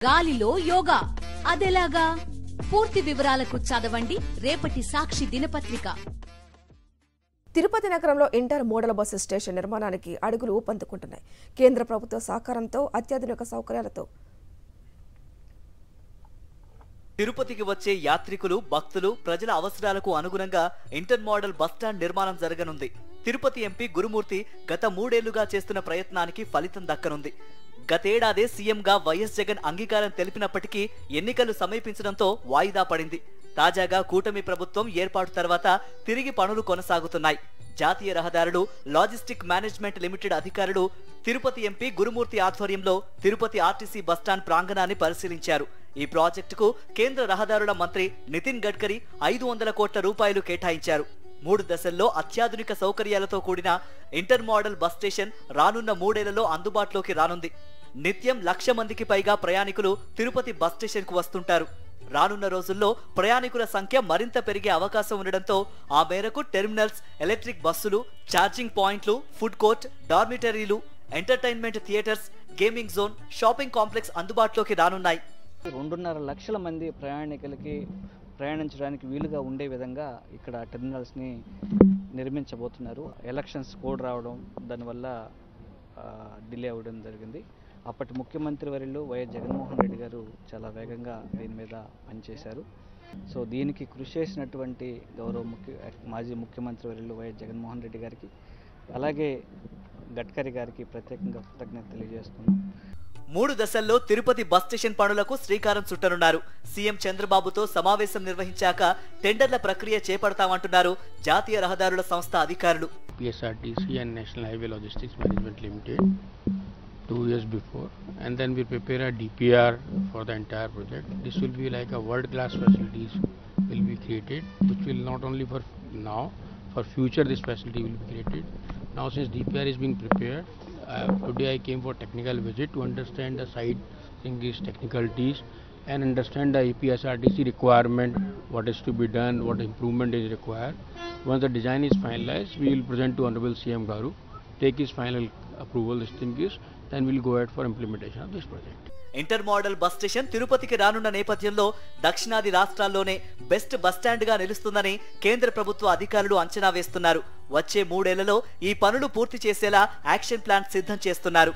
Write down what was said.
గాలిలో యోగా అదెలాగా? పూర్తి వివరాలకు చదవండి రేపటి సాక్షి దినపత్రిక. తిరుపతి నగరంలో ఇంటర్ మోడల్ బస్సు స్టేషన్ నిర్మాణానికి అడుగులు ఊపందుకుంటున్నాయి. కేంద్ర ప్రభుత్వ సహకారంతో అత్యాధునిక సౌకర్యాలతో తిరుపతికి వచ్చే యాత్రికులు, భక్తులు, ప్రజల అవసరాలకు అనుగుణంగా ఇంటర్ మోడల్ బస్టాండ్ నిర్మాణం జరగనుంది. తిరుపతి ఎంపీ గురుమూర్తి గత 3 ఏళ్లుగా చేస్తున్న ప్రయత్నానికి ఫలితం దక్కనుంది. గతేడాదే సీఎంగా వైఎస్ జగన్ అంగీకారం తెలిపినప్పటికీ ఎన్నికలు సమీపించడంతో వాయిదా పడింది. తాజాగా కూటమి ప్రభుత్వం ఏర్పాటు తర్వాత తిరిగి పనులు కొనసాగుతున్నాయి. జాతీయ రహదారులు, లాజిస్టిక్ మేనేజ్మెంట్ లిమిటెడ్ అధికారులు తిరుపతి ఎంపీ గురుమూర్తి ఆధ్వర్యంలో తిరుపతి ఆర్టీసీ బస్టాండ్ ప్రాంగణాన్ని పరిశీలించారు. ఈ ప్రాజెక్టుకు కేంద్ర రహదారుల మంత్రి నితిన్ గడ్కరీ 500 కోట్ల రూపాయలు కేటాయించారు. 3 దశల్లో అత్యాధునిక సౌకర్యాలతో కూడిన ఇంటర్ మోడల్ బస్ స్టేషన్ రానున్న 3 ఏళ్లలో అందుబాటులోకి రానుంది. నిత్యం 1,00,000 మందికి పైగా ప్రయాణికులు తిరుపతి బస్ స్టేషన్ కు వస్తుంటారు. రానున్న రోజుల్లో ప్రయాణికుల సంఖ్య మరింత పెరిగే అవకాశం ఉండడంతో ఆ మేరకు టెర్మినల్స్, ఎలక్ట్రిక్ బస్సులు, ఛార్జింగ్ పాయింట్లు, ఫుడ్ కోర్ట్, డార్మిటరీలు, entertainment theatres, gaming zone, shopping complex అందుబాటులోకి రానున్నాయి. 2.5 లక్షల మంది ప్రయాణికులకి ప్రయాణించడానికి వీలుగా ఉండే విధంగా ఇక్కడ టెర్మినల్స్ని నిర్మించబోతున్నారు. ఎలక్షన్స్ కోడ్ రావడం, దానివల్ల డిలే అవ్వడం జరిగింది. అప్పటి ముఖ్యమంత్రి వర్యులు వైఎస్ జగన్మోహన్ రెడ్డి గారు చాలా వేగంగా దీని మీద పనిచేశారు. సో దీనికి కృషి చేసినటువంటి మాజీ ముఖ్యమంత్రి వర్యులు వైఎస్ జగన్మోహన్ రెడ్డి గారికి, అలాగే గడ్కరీ గారికి ప్రత్యేకంగా కృతజ్ఞత తెలియజేస్తున్నాం. 3 దశల్లో తిరుపతి బస్ స్టేషన్ పనులకు శ్రీకారం చుట్టనున్నారు. సీఎం చంద్రబాబుతో సమావేశం నిర్వహించాక టెండర్ల ప్రక్రియ చేపడతామంటున్నారు జాతీయ రహదారుల సంస్థ అధికారులు. PSRTC and National Highway Logistics Management Limited 2 years before, and then we prepare a DPR for the entire project. This will be like a world-class facilities will be created, which will not only for now, for future this facility will be created. Now since DPR is being prepared, today I came for technical visit to understand the site things, technicalities, and understand the PSRTC requirement, what is to be done, what improvement is required. Once the design is finalized, we will present to Honorable CM Garu, take his final approval, this thing is, then we will go ahead for implementation of this project. Inter model bus station తిరుపతికి రానున్న నేపథ్యంలో దక్షిణాది రాష్ట్రాల్లోనే best bus stand గా నిలుస్తుందని కేంద్ర ప్రభుత్వ అధికారులు అంచనా వేస్తున్నారు. వచ్చే 3 ఏళ్లలో ఈ పనులు పూర్తి చేసేలా యాక్షన్ ప్లాన్ సిద్ధం చేస్తున్నారు.